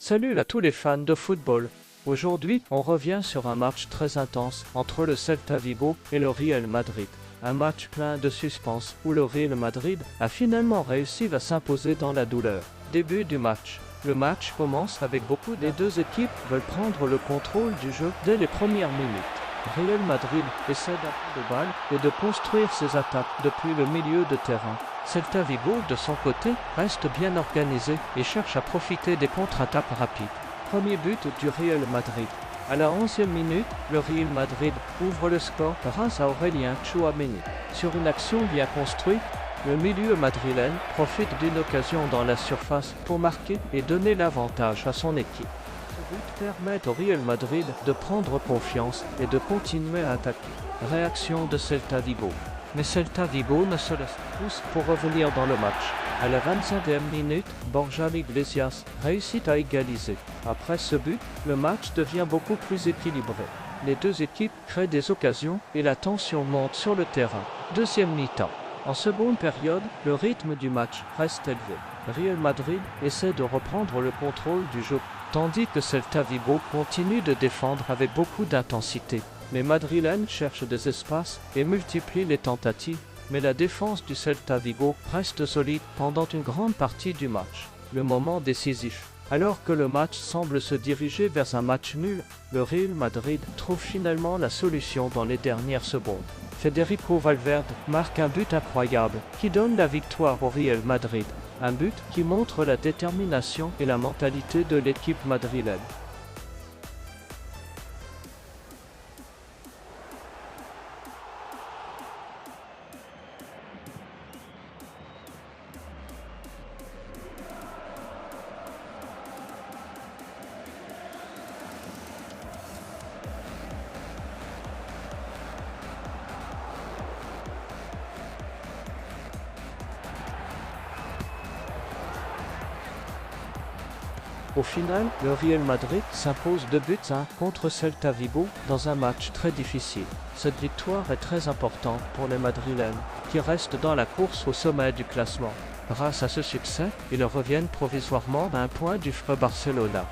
Salut à tous les fans de football. Aujourd'hui, on revient sur un match très intense entre le Celta Vigo et le Real Madrid. Un match plein de suspense où le Real Madrid a finalement réussi à s'imposer dans la douleur. Début du match. Le match commence avec beaucoup des deux équipes veulent prendre le contrôle du jeu dès les premières minutes. Real Madrid essaie d'avoir de balle et de construire ses attaques depuis le milieu de terrain. Celta Vigo, de son côté, reste bien organisé et cherche à profiter des contre-attaques rapides. Premier but du Real Madrid. À la 11e minute, le Real Madrid ouvre le score grâce à Aurélien Tchouaméni. Sur une action bien construite, le milieu madrilène profite d'une occasion dans la surface pour marquer et donner l'avantage à son équipe. Ce but permet au Real Madrid de prendre confiance et de continuer à attaquer. Réaction de Celta Vigo. Mais Celta Vigo ne se laisse pas pousser pour revenir dans le match. À la 25e minute, Borja Iglesias réussit à égaliser. Après ce but, le match devient beaucoup plus équilibré. Les deux équipes créent des occasions et la tension monte sur le terrain. Deuxième mi-temps. En seconde période, le rythme du match reste élevé. Real Madrid essaie de reprendre le contrôle du jeu, tandis que Celta Vigo continue de défendre avec beaucoup d'intensité. Les Madrilènes cherchent des espaces et multiplient les tentatives, mais la défense du Celta Vigo reste solide pendant une grande partie du match. Le moment décisif. Alors que le match semble se diriger vers un match nul, le Real Madrid trouve finalement la solution dans les dernières secondes. Federico Valverde marque un but incroyable qui donne la victoire au Real Madrid. Un but qui montre la détermination et la mentalité de l'équipe madrilène. Au final, le Real Madrid s'impose 2-1 contre Celta Vigo dans un match très difficile. Cette victoire est très importante pour les Madrilènes, qui restent dans la course au sommet du classement. Grâce à ce succès, ils reviennent provisoirement à un point du FE Barcelona.